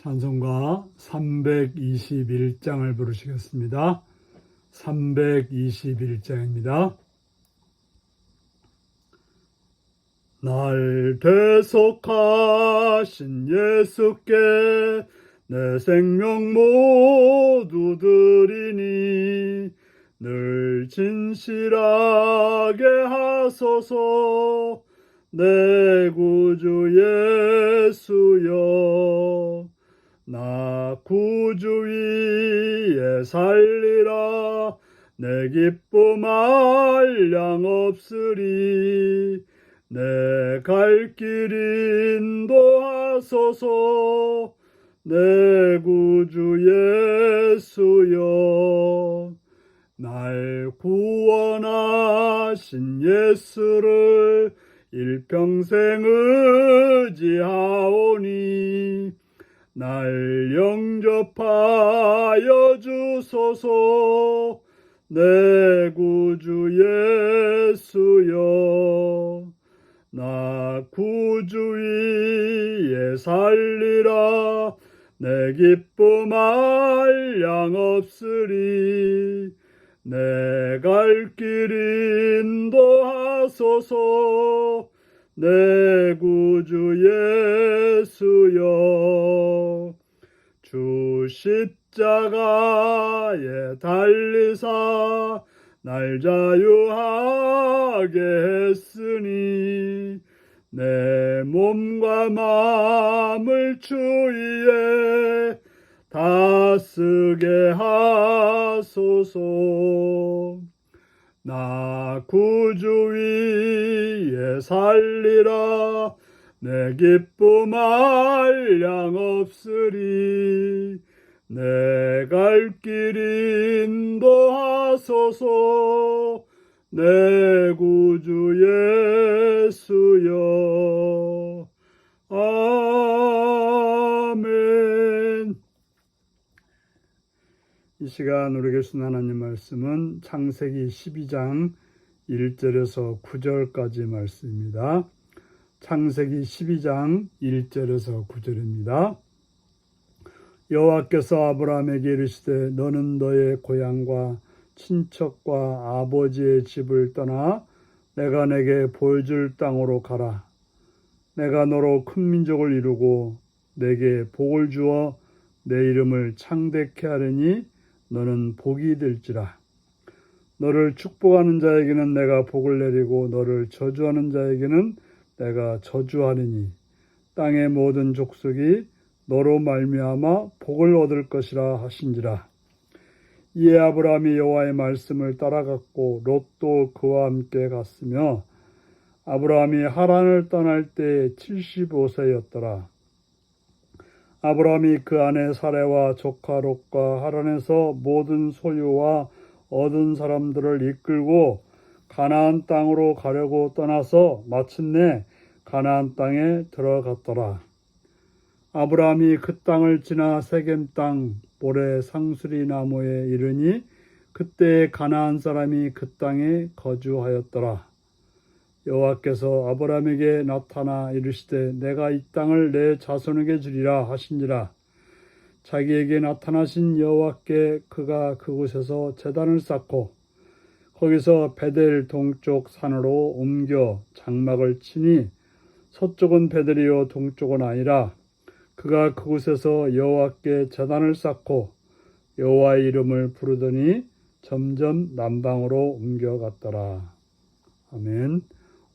찬송가 321장을 부르시겠습니다. 321장입니다. 날 대속하신 예수께 내 생명 모두 드리니 늘 진실하게 하소서. 내 구주 예수여, 나 구주 위에 살리라. 내 기쁨 한량 없으리. 내 갈 길 인도하소서. 내 구주 예수여, 날 구원하신 예수를 일평생 의지하오니 날 영접하여 주소서. 내 구주 예수여, 나 구주 위에 살리라. 내 기쁨 한량 없으리. 내 갈 길 인도하소서. 내 구주 예수여, 주 십자가에 달리사 날 자유하게 했으니 내 몸과 마음을 주 위에 다 쓰게 하소서. 나 구주 위에 살리라. 내 기쁨 한량 없으리. 내 갈 길 인도하소서. 내 구주 예수여. 아멘. 이 시간 우리 계신 하나님 말씀은 창세기 12장 1절에서 9절까지 말씀입니다. 창세기 12장 1절에서 9절입니다. 여호와께서 아브라함에게 이르시되 너는 너의 고향과 친척과 아버지의 집을 떠나 내가 내게 보여줄 땅으로 가라. 내가 너로 큰 민족을 이루고 내게 복을 주어 내 이름을 창대케 하려니 너는 복이 될지라. 너를 축복하는 자에게는 내가 복을 내리고 너를 저주하는 자에게는 내가 저주하리니 땅의 모든 족속이 너로 말미암아 복을 얻을 것이라 하신지라. 이에 아브라함이 여호와의 말씀을 따라갔고 롯도 그와 함께 갔으며 아브라함이 하란을 떠날 때 75세였더라. 아브라함이 그 아내 사레와 조카 롯과 하란에서 모든 소유와 얻은 사람들을 이끌고 가나안 땅으로 가려고 떠나서 마침내 가나안 땅에 들어갔더라. 아브라함이 그 땅을 지나 세겜 땅 모레 상수리 나무에 이르니 그때 가나안 사람이 그 땅에 거주하였더라. 여호와께서 아브라함에게 나타나 이르시되 내가 이 땅을 내 자손에게 주리라 하신지라. 자기에게 나타나신 여호와께 그가 그곳에서 제단을 쌓고 거기서 베델 동쪽 산으로 옮겨 장막을 치니 서쪽은 베델이요 동쪽은 아니라 그가 그곳에서 여호와께 제단을 쌓고 여호와의 이름을 부르더니 점점 남방으로 옮겨갔더라. 아멘.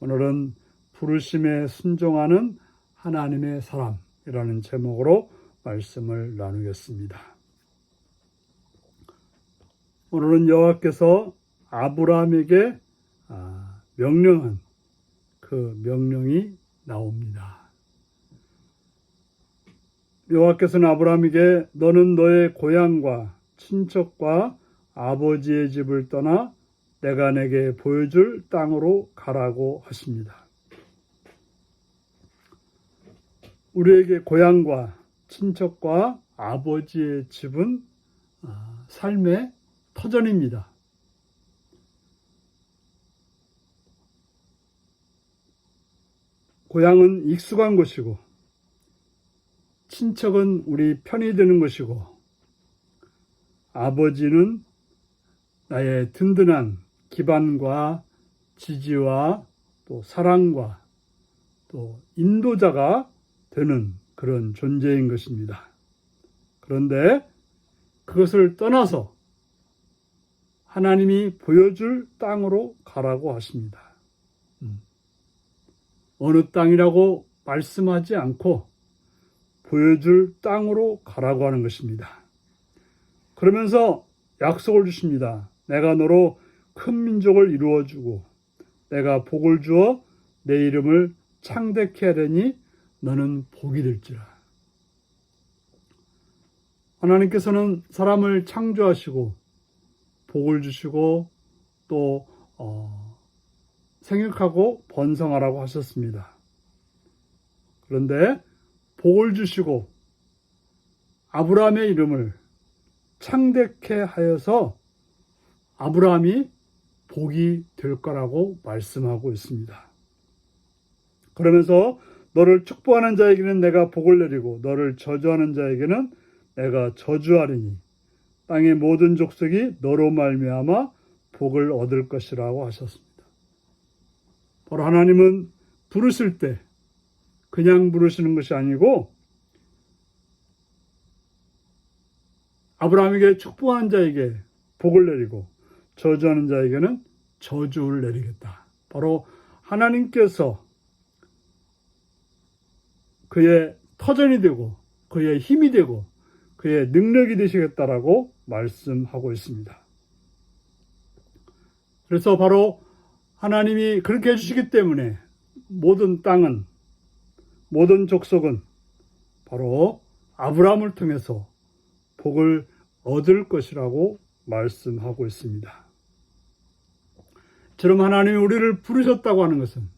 오늘은 부르심에 순종하는 하나님의 사람이라는 제목으로 말씀을 나누겠습니다. 오늘은 여호와께서 아브라함에게 명령한 그 명령이 나옵니다. 여호와께서는 아브라함에게 너는 너의 고향과 친척과 아버지의 집을 떠나 내가 내게 보여줄 땅으로 가라고 하십니다. 우리에게 고향과 친척과 아버지의 집은 삶의 터전입니다. 고향은 익숙한 곳이고 친척은 우리 편이 되는 것이고 아버지는 나의 든든한 기반과 지지와 또 사랑과 또 인도자가 되는 그런 존재인 것입니다. 그런데 그것을 떠나서 하나님이 보여줄 땅으로 가라고 하십니다. 어느 땅이라고 말씀하지 않고 보여줄 땅으로 가라고 하는 것입니다. 그러면서 약속을 주십니다. 내가 너로 큰 민족을 이루어주고 내가 복을 주어 내 이름을 창대케 하려니 너는 복이 될지라. 하나님께서는 사람을 창조하시고 복을 주시고 또 생육하고 번성하라고 하셨습니다. 그런데 복을 주시고 아브라함의 이름을 창대케 하여서 아브라함이 복이 될 거라고 말씀하고 있습니다. 그러면서 너를 축복하는 자에게는 내가 복을 내리고 너를 저주하는 자에게는 내가 저주하리니 땅의 모든 족속이 너로 말미암아 복을 얻을 것이라고 하셨습니다. 바로 하나님은 부르실 때 그냥 부르시는 것이 아니고 아브라함에게 축복하는 자에게 복을 내리고 저주하는 자에게는 저주를 내리겠다. 바로 하나님께서 그의 터전이 되고 그의 힘이 되고 그의 능력이 되시겠다라고 말씀하고 있습니다. 그래서 바로 하나님이 그렇게 해주시기 때문에 모든 땅은 모든 족속은 바로 아브라함을 통해서 복을 얻을 것이라고 말씀하고 있습니다. 처럼 하나님이 우리를 부르셨다고 하는 것은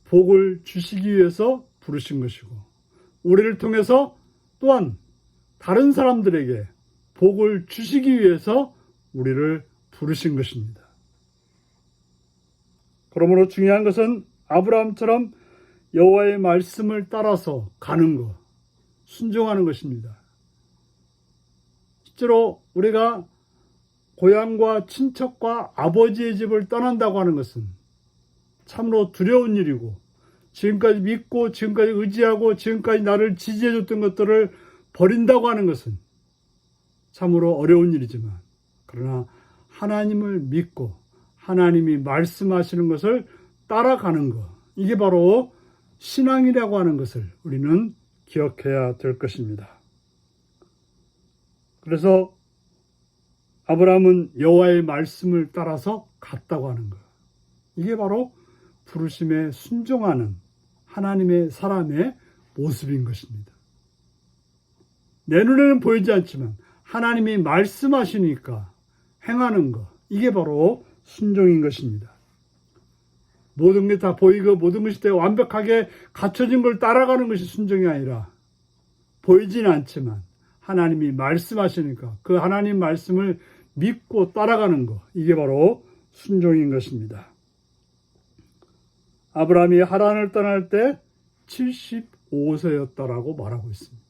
복을 주시기 위해서 부르신 것이고 우리를 통해서 또한 다른 사람들에게 복을 주시기 위해서 우리를 부르신 것입니다. 그러므로 중요한 것은 아브라함처럼 여호와의 말씀을 따라서 가는 것, 순종하는 것입니다. 실제로 우리가 고향과 친척과 아버지의 집을 떠난다고 하는 것은 참으로 두려운 일이고 지금까지 믿고 지금까지 의지하고 지금까지 나를 지지해줬던 것들을 버린다고 하는 것은 참으로 어려운 일이지만 그러나 하나님을 믿고 하나님이 말씀하시는 것을 따라가는 것, 이게 바로 신앙이라고 하는 것을 우리는 기억해야 될 것입니다. 그래서 아브라함은 여호와의 말씀을 따라서 갔다고 하는 것, 이게 바로 부르심에 순종하는 하나님의 사람의 모습인 것입니다. 내 눈에는 보이지 않지만 하나님이 말씀하시니까 행하는 것, 이게 바로 순종인 것입니다. 모든 게 다 보이고 모든 것이 다 완벽하게 갖춰진 걸 따라가는 것이 순종이 아니라 보이지는 않지만 하나님이 말씀하시니까 그 하나님 말씀을 믿고 따라가는 것, 이게 바로 순종인 것입니다. 아브라함이 하란을 떠날 때 75세였다라고 말하고 있습니다.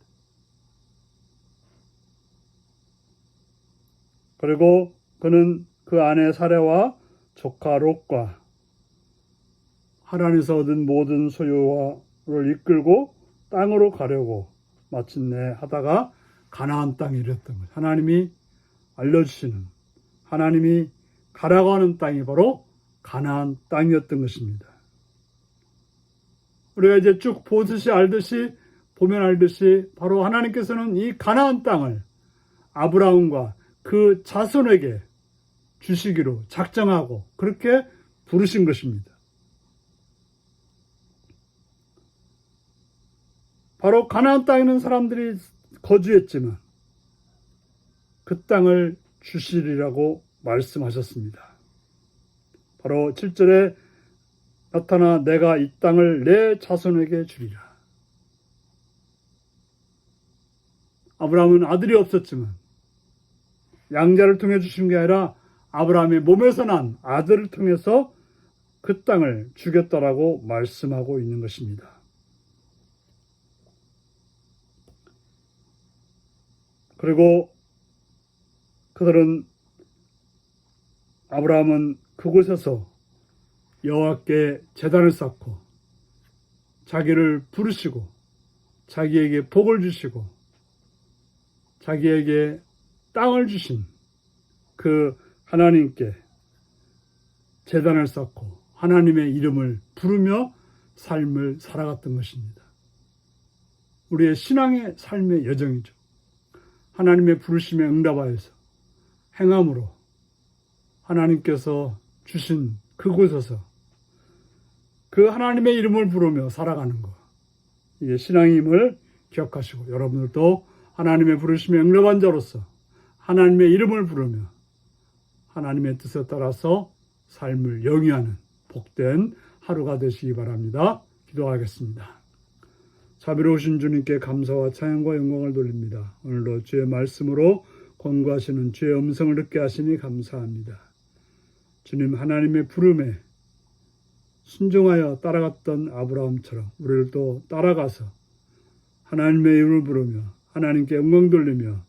그리고 그는 그 아내 사레와 조카 롯과 하란에서 얻은 모든 소유를 이끌고 땅으로 가려고 마침내 하다가 가나안 땅에 이르렀던 것. 하나님이 알려주시는, 하나님이 가라고 하는 땅이 바로 가나안 땅이었던 것입니다. 우리가 이제 쭉 보면 알듯이 바로 하나님께서는 이 가나안 땅을 아브라함과 그 자손에게 주시기로 작정하고 그렇게 부르신 것입니다. 바로 가나안 땅에 있는 사람들이 거주했지만 그 땅을 주시리라고 말씀하셨습니다. 바로 7절에 나타나 내가 이 땅을 내 자손에게 주리라. 아브라함은 아들이 없었지만 양자를 통해 주신 게 아니라 아브라함의 몸에서 난 아들을 통해서 그 땅을 주겠다라고 말씀하고 있는 것입니다. 그리고 아브라함은 그곳에서 여호와께 제단을 쌓고 자기를 부르시고 자기에게 복을 주시고 자기에게 땅을 주신 그 하나님께 제단을 쌓고 하나님의 이름을 부르며 삶을 살아갔던 것입니다. 우리의 신앙의 삶의 여정이죠. 하나님의 부르심에 응답하여서 행함으로 하나님께서 주신 그곳에서 그 하나님의 이름을 부르며 살아가는 것, 이게 신앙임을 기억하시고 여러분들도 하나님의 부르심에 응답한 자로서 하나님의 이름을 부르며 하나님의 뜻에 따라서 삶을 영위하는 복된 하루가 되시기 바랍니다. 기도하겠습니다. 자비로우신 주님께 감사와 찬양과 영광을 돌립니다. 오늘도 주의 말씀으로 권고하시는 주의 음성을 듣게 하시니 감사합니다. 주님, 하나님의 부름에 순종하여 따라갔던 아브라함처럼 우리를 또 따라가서 하나님의 이름을 부르며 하나님께 영광 돌리며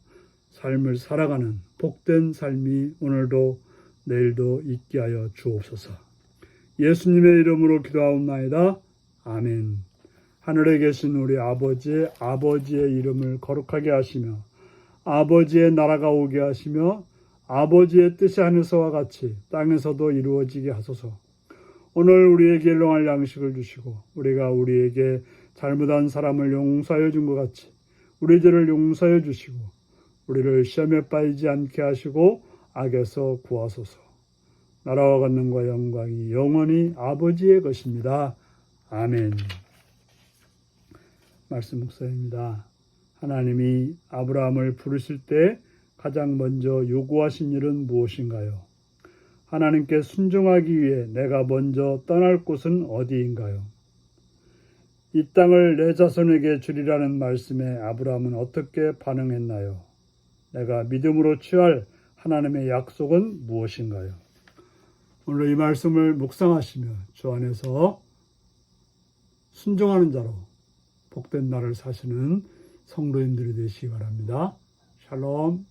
삶을 살아가는 복된 삶이 오늘도 내일도 있게 하여 주옵소서. 예수님의 이름으로 기도하옵나이다. 아멘. 하늘에 계신 우리 아버지의 이름을 거룩하게 하시며 아버지의 나라가 오게 하시며 아버지의 뜻이 하늘에서와 같이 땅에서도 이루어지게 하소서. 오늘 우리에게 일용할 양식을 주시고 우리가 우리에게 잘못한 사람을 용서하여 준 것 같이 우리 죄를 용서하여 주시고 우리를 시험에 빠지지 않게 하시고 악에서 구하소서. 나라와 권능과 영광이 영원히 아버지의 것입니다. 아멘. 말씀 묵상입니다. 하나님이 아브라함을 부르실 때 가장 먼저 요구하신 일은 무엇인가요? 하나님께 순종하기 위해 내가 먼저 떠날 곳은 어디인가요? 이 땅을 내 자손에게 주리라는 말씀에 아브라함은 어떻게 반응했나요? 내가 믿음으로 취할 하나님의 약속은 무엇인가요? 오늘 이 말씀을 묵상하시며 주 안에서 순종하는 자로 복된 날을 사시는 성도님들이 되시기 바랍니다. 샬롬.